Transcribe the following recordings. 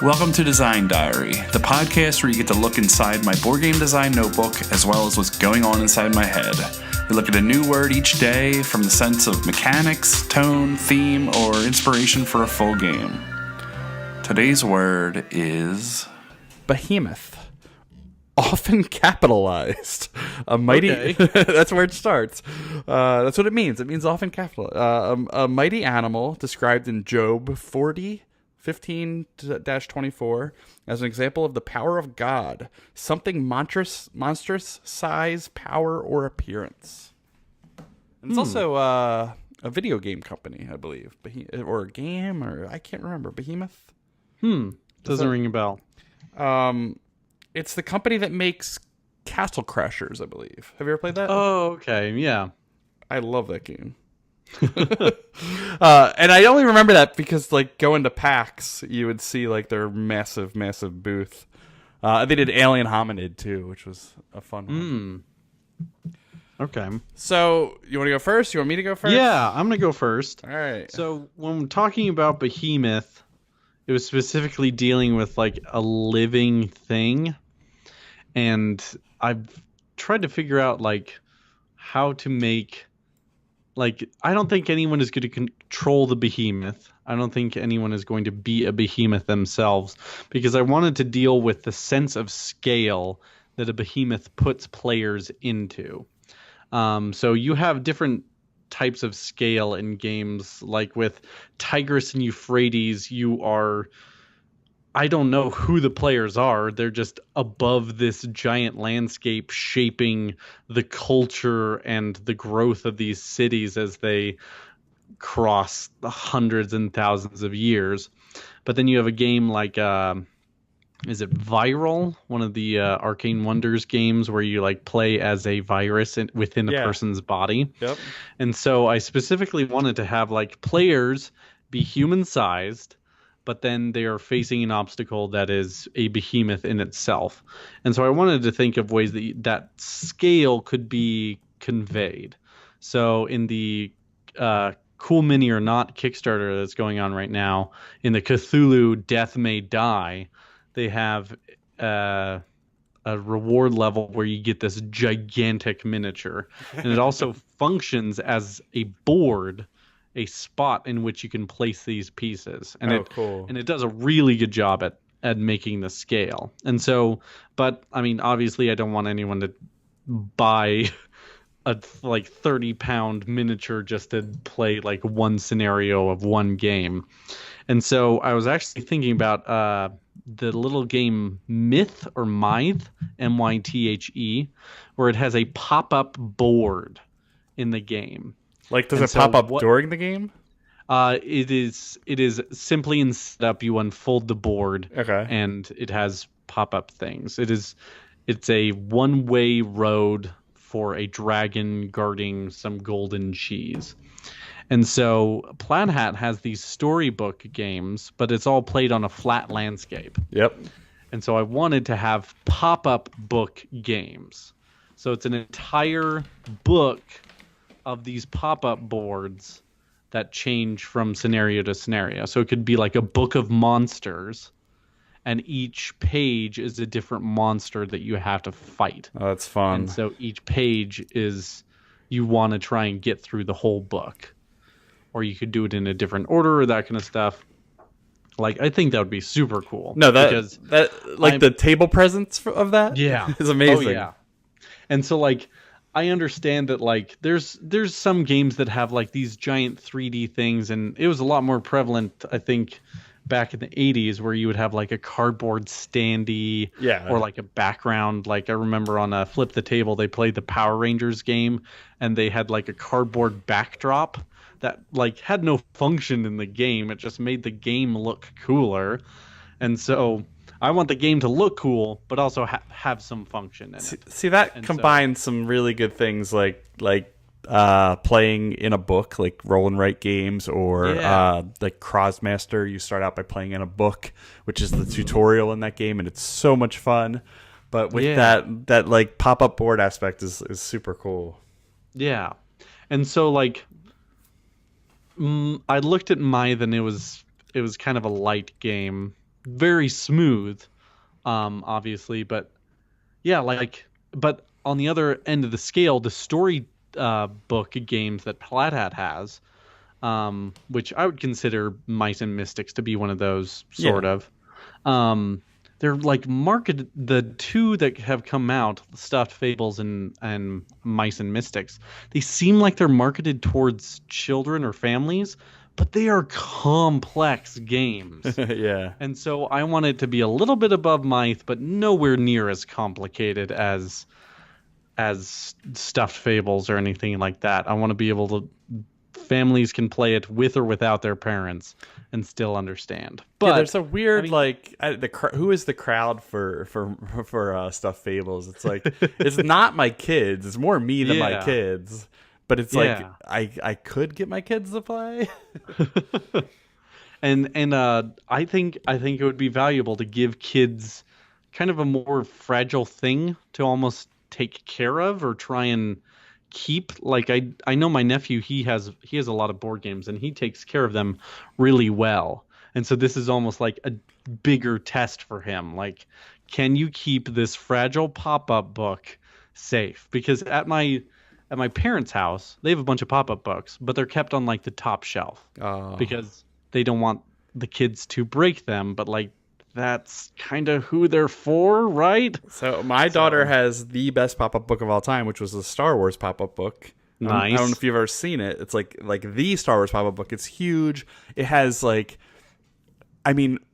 Welcome to Design Diary, the podcast where you get to look inside my board game design notebook as well as what's going on inside my head. We look at a new word each day from the sense of mechanics, tone, theme, or inspiration for a full game. Today's word is Behemoth. Often capitalized. A mighty... Okay. That's where it starts. That's what it means. It means often capitalized. A mighty animal described in Job 40:15-24 as an example of the power of God. Something monstrous size, power, or appearance. And it's also a video game company, I believe. Or a game, or I can't remember. Behemoth? Doesn't ring a bell. It's the company that makes Castle Crashers, I believe. Have you ever played that? Oh, okay. Yeah. I love that game. And I only remember that because, like, going to PAX, you would see, like, their massive booth. They did Alien Hominid, too, which was a fun one. Okay. So, you want to go first? You want me to go first? Yeah, I'm going to go first. All right. So, when we're talking about Behemoth, it was specifically dealing with, like, a living thing. And I've tried to figure out, like, how to make... Like, I don't think anyone is going to control the behemoth. I don't think anyone is going to be a behemoth themselves, because I wanted to deal with the sense of scale that a behemoth puts players into. So you have different types of scale in games. Like with Tigris and Euphrates, you are... I don't know who the players are. They're just above this giant landscape shaping the culture and the growth of these cities as they cross the hundreds and thousands of years. But then you have a game like, is it Viral? One of the Arcane Wonders games where you like play as a virus within a person's body. Yep. And so I specifically wanted to have like players be human-sized, but then they are facing an obstacle that is a behemoth in itself. And so I wanted to think of ways that scale could be conveyed. So in the Cool Mini or Not Kickstarter that's going on right now, in the Cthulhu Death May Die, they have a reward level where you get this gigantic miniature. And it also functions as a board, a spot in which you can place these pieces. And cool. And it does a really good job at making the scale. And so, but I mean, obviously I don't want anyone to buy a like 30-pound miniature just to play like one scenario of one game. And so I was actually thinking about the little game Myth or Mythe, Mythe, where it has a pop-up board in the game. Like, does it pop up during the game? It is simply in setup. You unfold the board, and it has pop-up things. It's a one-way road for a dragon guarding some golden cheese. And so Plaid Hat has these storybook games, but it's all played on a flat landscape. Yep. And so I wanted to have pop-up book games. So it's an entire book of these pop-up boards that change from scenario to scenario. So it could be like a book of monsters, and each page is a different monster that you have to fight. Oh, that's fun. And so each page is you want to try and get through the whole book. Or you could do it in a different order or that kind of stuff. Like, I think that would be super cool. No, the table presence of that is amazing. Oh, yeah. And so, like, I understand that like there's some games that have like these giant 3D things, and it was a lot more prevalent, I think, back in the 80s, where you would have like a cardboard standee or like a background. Like I remember on Flip the Table, they played the Power Rangers game, and they had like a cardboard backdrop that like had no function in the game. It just made the game look cooler. And so I want the game to look cool, but also have some function in it. See that combines some really good things, like playing in a book, like roll and write games, or like Crossmaster. You start out by playing in a book, which is the tutorial in that game, and it's so much fun. But with that like pop up board aspect is super cool. Yeah, and so like I looked at Mythe, and it was kind of a light game. very smooth, obviously, but yeah, but on the other end of the scale, the story book games that Plaid Hat has, which I would consider Mice and Mystics to be one of those sort Yeah. of. Um, they're like marketed. The two that have come out, Stuffed Fables and Mice and Mystics, they seem like they're marketed towards children or families, but they are complex games. Yeah. And so I want it to be a little bit above Myth, but nowhere near as complicated as Stuffed Fables or anything like that. I want to be able to families can play it with or without their parents and still understand. But Yeah, there's a weird I mean, who is the crowd for Stuffed Fables? It's like it's not my kids. It's more me than my Yeah. kids. But it's Yeah. like I could get my kids to play. and I think it would be valuable to give kids kind of a more fragile thing to almost take care of or try and keep. Like I know my nephew, he has a lot of board games and he takes care of them really well. And so this is almost like a bigger test for him. Like, can you keep this fragile pop-up book safe? Because at my parents' house, they have a bunch of pop-up books, but they're kept on like the top shelf Oh. because they don't want the kids to break them, but like that's kind of who they're for, right? So my daughter has the best pop-up book of all time, which was the Star Wars pop-up book. I don't know if you've ever seen it. It's like the Star Wars pop-up book. It's huge. It has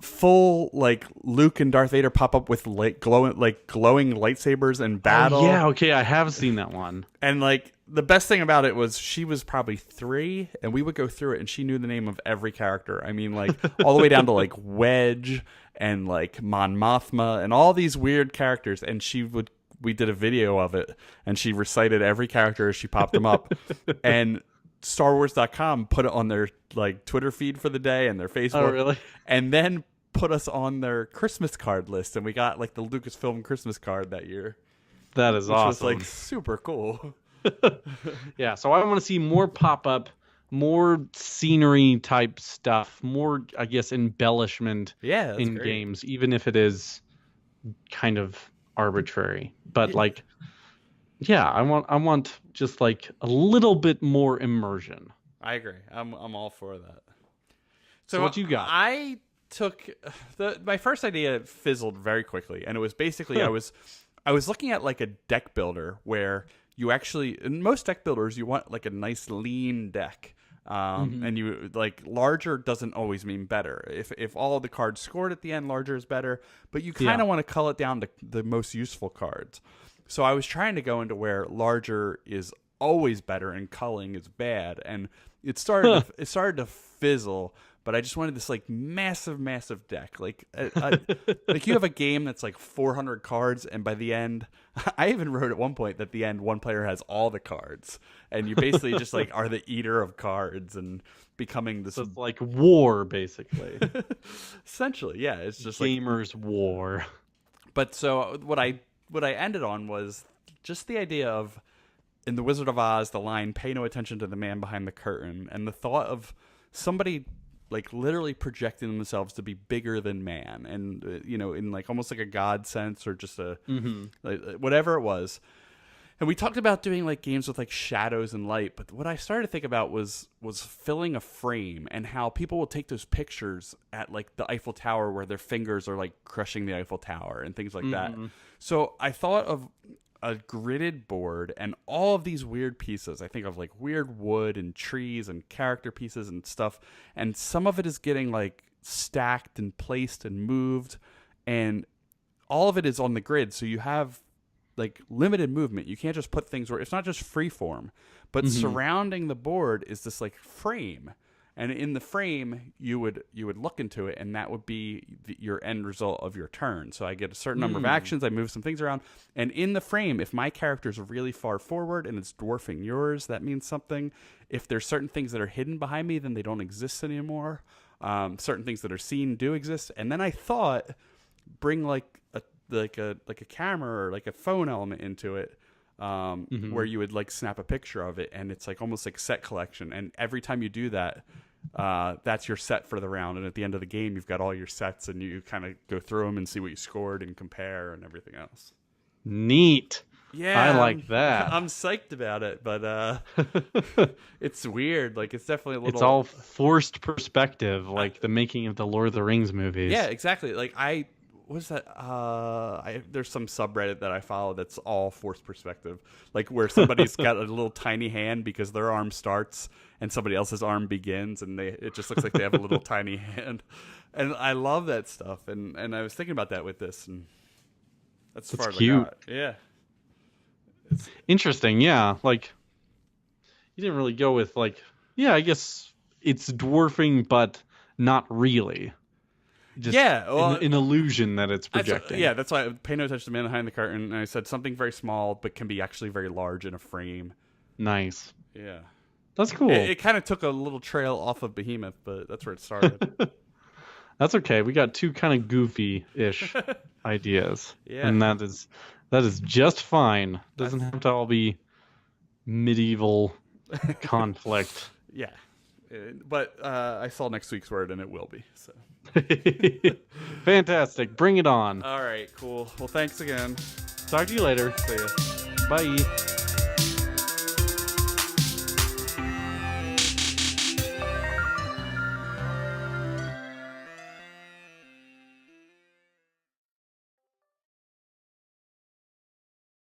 full like Luke and Darth Vader pop up with glowing lightsabers and battle. Oh, yeah, okay, I have seen that one. And like the best thing about it was she was probably 3, and we would go through it, and she knew the name of every character. I mean, like all the way down to like Wedge and like Mon Mothma and all these weird characters. And we did a video of it, and she recited every character as she popped them up. And StarWars.com put it on their like Twitter feed for the day and their Facebook. Oh, really? And then put us on their Christmas card list, and we got like the Lucasfilm Christmas card that year. That is Which awesome. was like super cool. Yeah, so I want to see more pop-up, more scenery type stuff, more, I guess, embellishment Yeah, that's in great. games, even if it is kind of arbitrary. But like, yeah, I want just like a little bit more immersion. I agree. I'm all for that. So what you got? I took my first idea fizzled very quickly, and it was basically I was looking at like a deck builder where you actually, in most deck builders, you want like a nice lean deck. And you like larger doesn't always mean better. If all of the cards scored at the end, larger is better, but you kind of want to cull it down to the most useful cards. So I was trying to go into where larger is always better and culling is bad, and it started to fizzle. But I just wanted this like massive deck. Like like you have a game that's like 400 cards, and by the end, I even wrote at one point that the end one player has all the cards, and you basically just like are the eater of cards and becoming this. So it's like war, basically. Essentially, yeah, it's just Gamers' war. But so what I ended on was just the idea of, in The Wizard of Oz, the line "Pay no attention to the man behind the curtain," and the thought of somebody like literally projecting themselves to be bigger than man, and in like almost like a god sense, or just a like, whatever it was. And we talked about doing like games with like shadows and light, but what I started to think about was filling a frame, and how people will take those pictures at like the Eiffel Tower where their fingers are like crushing the Eiffel Tower and things like that. So I thought of a gridded board and all of these weird pieces. I think of like weird wood and trees and character pieces and stuff. And some of it is getting like stacked and placed and moved, and all of it is on the grid. So you have like limited movement. You can't just put things where it's not just free form, but surrounding the board is this like frame. And in the frame, you would look into it, and that would be your end result of your turn. So I get a certain number of actions, I move some things around, and in the frame, if my character's really far forward and it's dwarfing yours, that means something. If there's certain things that are hidden behind me, then they don't exist anymore. Certain things that are seen do exist. And then I thought, bring like a camera or like a phone element into it. Where you would like snap a picture of it, and it's like almost like set collection, and every time you do that, that's your set for the round. And at the end of the game, you've got all your sets, and you kind of go through them and see what you scored and compare and everything else. Neat. Yeah, I like that. I'm psyched about it, but it's weird. Like, it's definitely a little. It's all forced perspective, like the making of the Lord of the Rings movies. Yeah, exactly. Like, what's that? There's some subreddit that I follow that's all forced perspective, like where somebody's got a little tiny hand because their arm starts and somebody else's arm begins, and it just looks like they have a little tiny hand. And I love that stuff. And I was thinking about that with this, and that's as far as cute. I got. Yeah. Interesting, yeah. Like, you didn't really go with, like, yeah, I guess it's dwarfing, but not really. Just an illusion that it's projecting. That's why I pay no attention to the man behind the curtain. And I said something very small, but can be actually very large in a frame. Nice. Yeah. That's cool. It kind of took a little trail off of Behemoth, but that's where it started. That's okay. We got two kind of goofy-ish ideas. Yeah. And that is just fine. Doesn't have to all be medieval conflict. Yeah. But I saw next week's word, and it will be. So. Fantastic. Bring it on. All right, cool. Well, thanks again. Talk to you later. See ya. Bye.